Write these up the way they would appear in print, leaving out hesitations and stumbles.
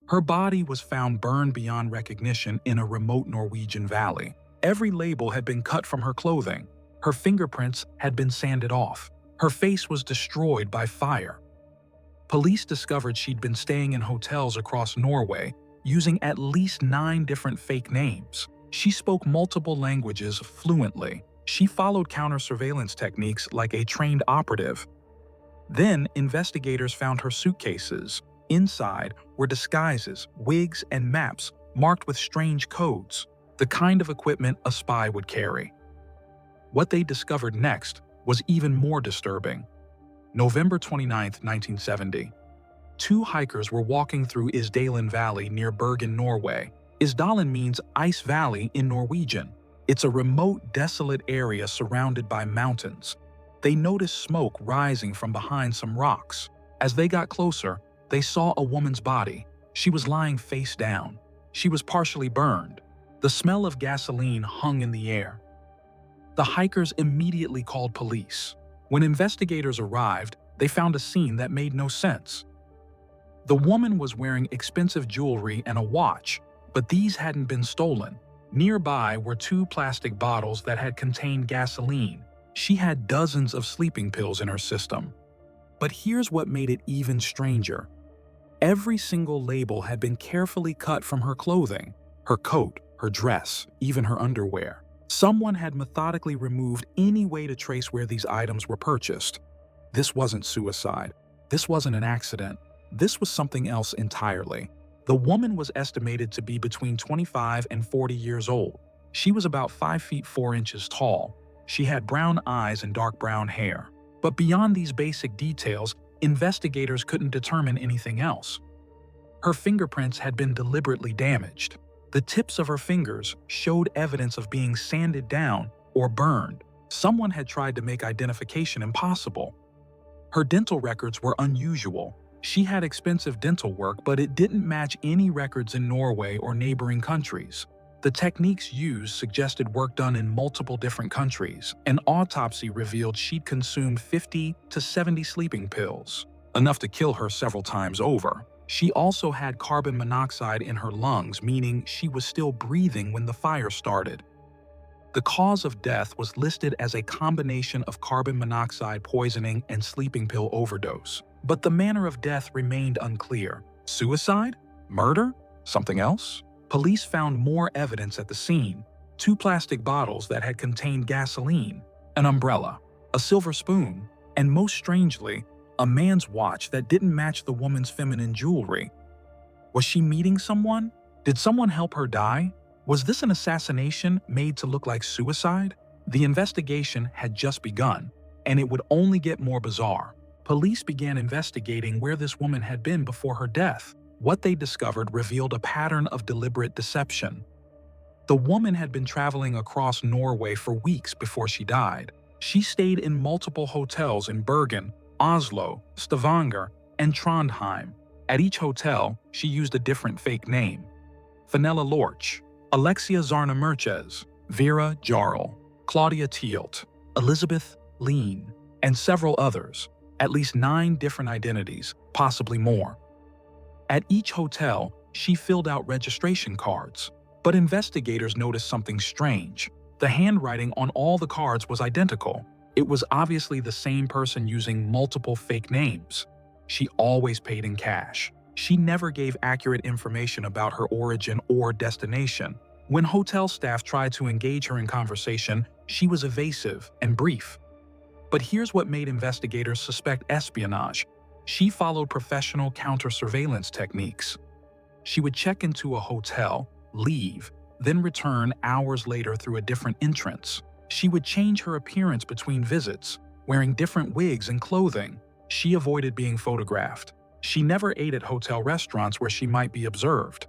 Her body was found burned beyond recognition in a remote Norwegian valley. Every label had been cut from her clothing. Her fingerprints had been sanded off. Her face was destroyed by fire. Police discovered she'd been staying in hotels across Norway, using at least 9 different fake names. She spoke multiple languages fluently. She followed counter-surveillance techniques like a trained operative. Then, investigators found her suitcases. Inside were disguises, wigs, and maps marked with strange codes, the kind of equipment a spy would carry. What they discovered next was even more disturbing. November 29, 1970. 2 hikers were walking through Isdalen Valley near Bergen, Norway. Isdalen means ice valley in Norwegian. It's a remote, desolate area surrounded by mountains. They noticed smoke rising from behind some rocks. As they got closer, they saw a woman's body. She was lying face down. She was partially burned. The smell of gasoline hung in the air. The hikers immediately called police. When investigators arrived, they found a scene that made no sense. The woman was wearing expensive jewelry and a watch, but these hadn't been stolen. Nearby were 2 plastic bottles that had contained gasoline. She had dozens of sleeping pills in her system. But here's what made it even stranger. Every single label had been carefully cut from her clothing, her coat, her dress, even her underwear. Someone had methodically removed any way to trace where these items were purchased. This wasn't suicide. This wasn't an accident. This was something else entirely. The woman was estimated to be between 25 and 40 years old. She was about 5 feet 4 inches tall. She had brown eyes and dark brown hair. But beyond these basic details, investigators couldn't determine anything else. Her fingerprints had been deliberately damaged. The tips of her fingers showed evidence of being sanded down or burned. Someone had tried to make identification impossible. Her dental records were unusual. She had expensive dental work, but it didn't match any records in Norway or neighboring countries. The techniques used suggested work done in multiple different countries. An autopsy revealed she'd consumed 50 to 70 sleeping pills, enough to kill her several times over. She also had carbon monoxide in her lungs, meaning she was still breathing when the fire started. The cause of death was listed as a combination of carbon monoxide poisoning and sleeping pill overdose. But the manner of death remained unclear. Suicide? Murder? Something else? Police found more evidence at the scene. 2 plastic bottles that had contained gasoline, an umbrella, a silver spoon, and most strangely, a man's watch that didn't match the woman's feminine jewelry. Was she meeting someone? Did someone help her die? Was this an assassination made to look like suicide? The investigation had just begun, and it would only get more bizarre. Police began investigating where this woman had been before her death. What they discovered revealed a pattern of deliberate deception. The woman had been traveling across Norway for weeks before she died. She stayed in multiple hotels in Bergen, Oslo, Stavanger, and Trondheim. At each hotel, she used a different fake name. Fenella Lorch, Alexia Zarna Merches, Vera Jarl, Claudia Tielt, Elizabeth Lean, and several others. At least 9 different identities, possibly more. At each hotel, she filled out registration cards. But investigators noticed something strange. The handwriting on all the cards was identical. It was obviously the same person using multiple fake names. She always paid in cash. She never gave accurate information about her origin or destination. When hotel staff tried to engage her in conversation, she was evasive and brief. But here's what made investigators suspect espionage. She followed professional counter-surveillance techniques. She would check into a hotel, leave, then return hours later through a different entrance. She would change her appearance between visits, wearing different wigs and clothing. She avoided being photographed. She never ate at hotel restaurants where she might be observed.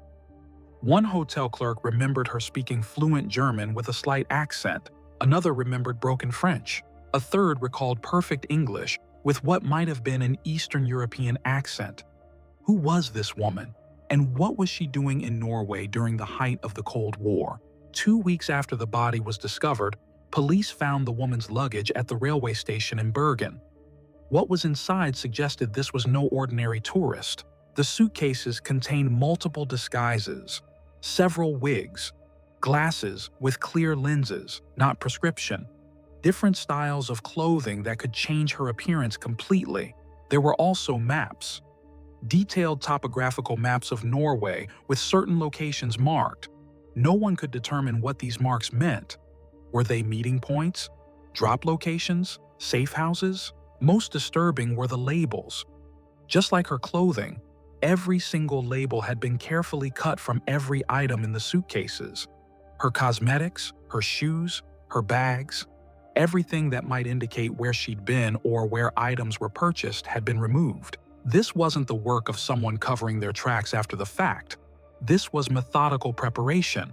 One hotel clerk remembered her speaking fluent German with a slight accent. Another remembered broken French. A third recalled perfect English with what might have been an Eastern European accent. Who was this woman? And what was she doing in Norway during the height of the Cold War? 2 weeks after the body was discovered, police found the woman's luggage at the railway station in Bergen. What was inside suggested this was no ordinary tourist. The suitcases contained multiple disguises, several wigs, glasses with clear lenses, not prescription, different styles of clothing that could change her appearance completely. There were also maps, detailed topographical maps of Norway with certain locations marked. No one could determine what these marks meant. Were they meeting points? Drop locations? Safe houses? Most disturbing were the labels. Just like her clothing, every single label had been carefully cut from every item in the suitcases. Her cosmetics, her shoes, her bags, everything that might indicate where she'd been or where items were purchased had been removed. This wasn't the work of someone covering their tracks after the fact. This was methodical preparation.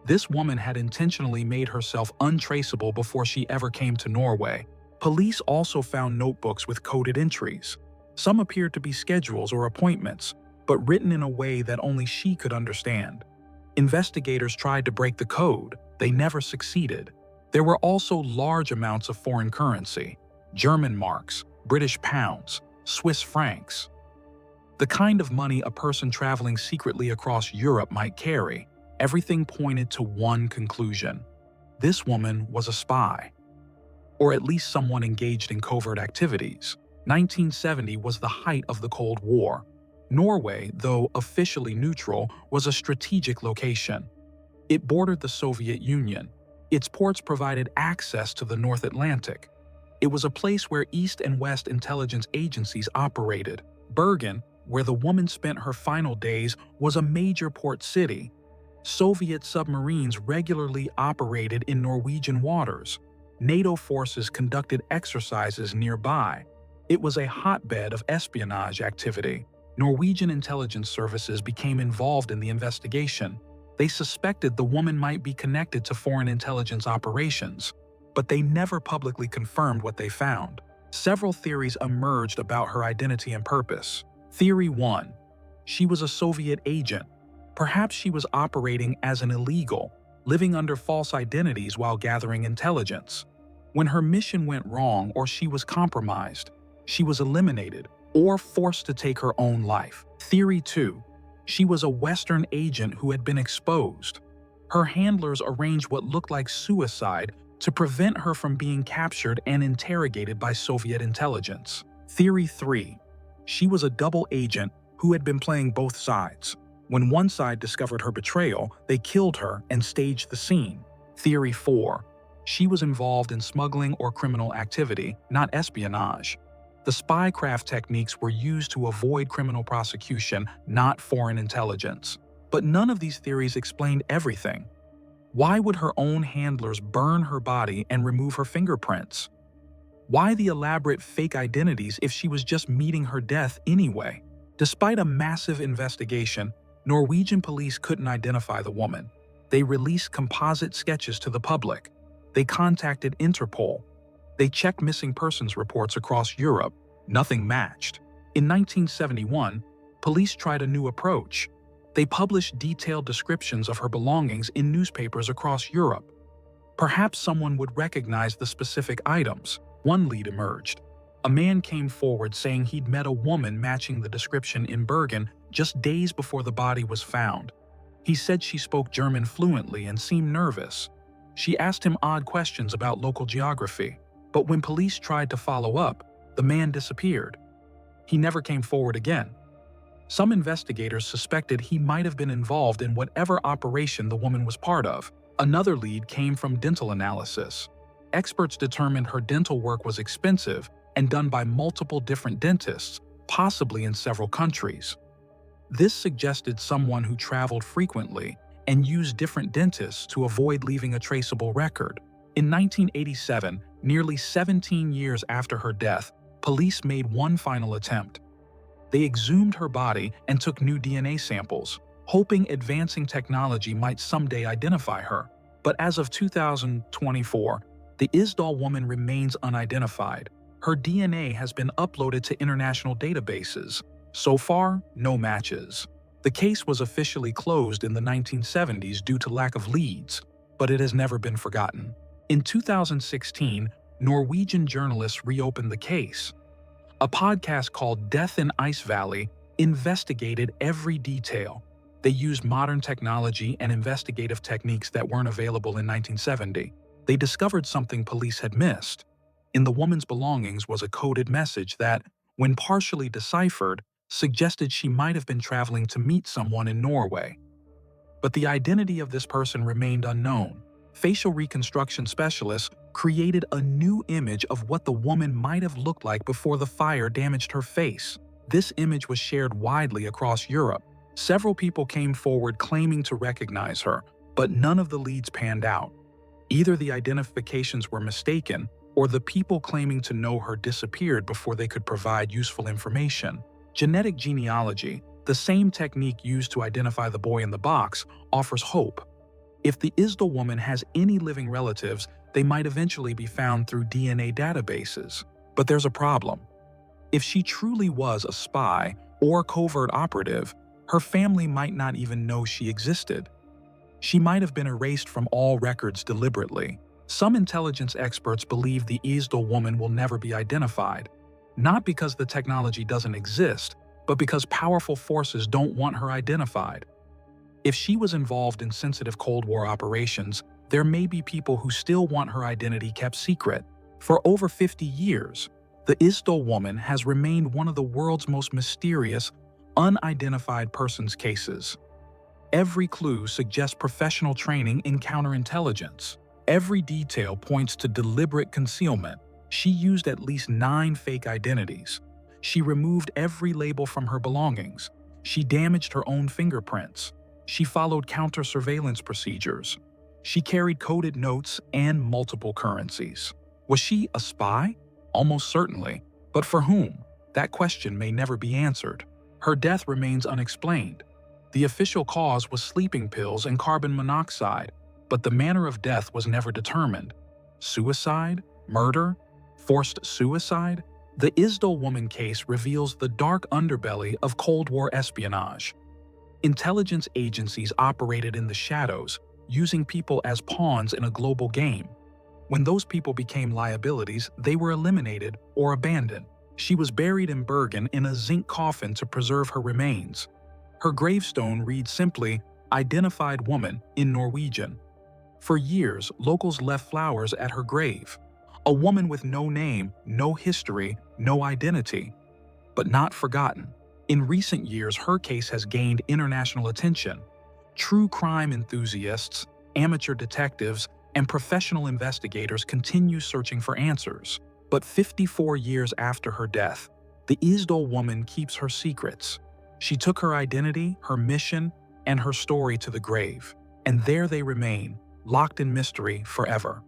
This woman had intentionally made herself untraceable before she ever came to Norway. Police also found notebooks with coded entries. Some appeared to be schedules or appointments, but written in a way that only she could understand. Investigators tried to break the code. They never succeeded. There were also large amounts of foreign currency, German marks, British pounds, Swiss francs. The kind of money a person traveling secretly across Europe might carry. Everything pointed to one conclusion. This woman was a spy, or at least someone engaged in covert activities. 1970 was the height of the Cold War. Norway, though officially neutral, was a strategic location. It bordered the Soviet Union. Its ports provided access to the North Atlantic. It was a place where East and West intelligence agencies operated. Bergen, where the woman spent her final days, was a major port city. Soviet submarines regularly operated in Norwegian waters. NATO forces conducted exercises nearby. It was a hotbed of espionage activity. Norwegian intelligence services became involved in the investigation. They suspected the woman might be connected to foreign intelligence operations, but they never publicly confirmed what they found. Several theories emerged about her identity and purpose. Theory 1. She was a Soviet agent. Perhaps she was operating as an illegal, living under false identities while gathering intelligence. When her mission went wrong or she was compromised, she was eliminated or forced to take her own life. Theory 2. She was a Western agent who had been exposed. Her handlers arranged what looked like suicide to prevent her from being captured and interrogated by Soviet intelligence. Theory 3. She was a double agent who had been playing both sides. When one side discovered her betrayal, they killed her and staged the scene. Theory 4. She was involved in smuggling or criminal activity, not espionage. The spycraft techniques were used to avoid criminal prosecution, not foreign intelligence. But none of these theories explained everything. Why would her own handlers burn her body and remove her fingerprints? Why the elaborate fake identities if she was just meeting her death anyway? Despite a massive investigation, Norwegian police couldn't identify the woman. They released composite sketches to the public. They contacted Interpol. They checked missing persons reports across Europe. Nothing matched. In 1971, police tried a new approach. They published detailed descriptions of her belongings in newspapers across Europe. Perhaps someone would recognize the specific items. One lead emerged. A man came forward saying he'd met a woman matching the description in Bergen just days before the body was found. He said she spoke German fluently and seemed nervous. She asked him odd questions about local geography. But when police tried to follow up, the man disappeared. He never came forward again. Some investigators suspected he might have been involved in whatever operation the woman was part of. Another lead came from dental analysis. Experts determined her dental work was expensive and done by multiple different dentists, possibly in several countries. This suggested someone who traveled frequently and used different dentists to avoid leaving a traceable record. In 1987, nearly 17 years after her death, police made one final attempt. They exhumed her body and took new DNA samples, hoping advancing technology might someday identify her. But as of 2024, the Isdal woman remains unidentified. Her DNA has been uploaded to international databases. So far, no matches. The case was officially closed in the 1970s due to lack of leads, but it has never been forgotten. In 2016, Norwegian journalists reopened the case. A podcast called Death in Ice Valley investigated every detail. They used modern technology and investigative techniques that weren't available in 1970. They discovered something police had missed. In the woman's belongings was a coded message that, when partially deciphered, suggested she might have been traveling to meet someone in Norway. But the identity of this person remained unknown. Facial reconstruction specialists created a new image of what the woman might have looked like before the fire damaged her face. This image was shared widely across Europe. Several people came forward claiming to recognize her, but none of the leads panned out. Either the identifications were mistaken, or the people claiming to know her disappeared before they could provide useful information. Genetic genealogy, the same technique used to identify the boy in the box, offers hope. If the Isdal woman has any living relatives, they might eventually be found through DNA databases. But there's a problem. If she truly was a spy or covert operative, her family might not even know she existed. She might have been erased from all records deliberately. Some intelligence experts believe the Isdal woman will never be identified, not because the technology doesn't exist, but because powerful forces don't want her identified. If she was involved in sensitive Cold War operations, there may be people who still want her identity kept secret. For over 50 years, the Isdal woman has remained one of the world's most mysterious, unidentified persons cases. Every clue suggests professional training in counterintelligence. Every detail points to deliberate concealment. She used at least 9 fake identities. She removed every label from her belongings. She damaged her own fingerprints. She followed counter-surveillance procedures. She carried coded notes and multiple currencies. Was she a spy? Almost certainly. But for whom? That question may never be answered. Her death remains unexplained. The official cause was sleeping pills and carbon monoxide, but the manner of death was never determined. Suicide? Murder? Forced suicide? The Isdal woman case reveals the dark underbelly of Cold War espionage. Intelligence agencies operated in the shadows, using people as pawns in a global game. When those people became liabilities, they were eliminated or abandoned. She was buried in Bergen in a zinc coffin to preserve her remains. Her gravestone reads simply, "Identified Woman" in Norwegian. For years, locals left flowers at her grave. A woman with no name, no history, no identity. But not forgotten. In recent years, her case has gained international attention. True crime enthusiasts, amateur detectives, and professional investigators continue searching for answers. But 54 years after her death, the Isdal woman keeps her secrets. She took her identity, her mission, and her story to the grave. And there they remain, locked in mystery forever.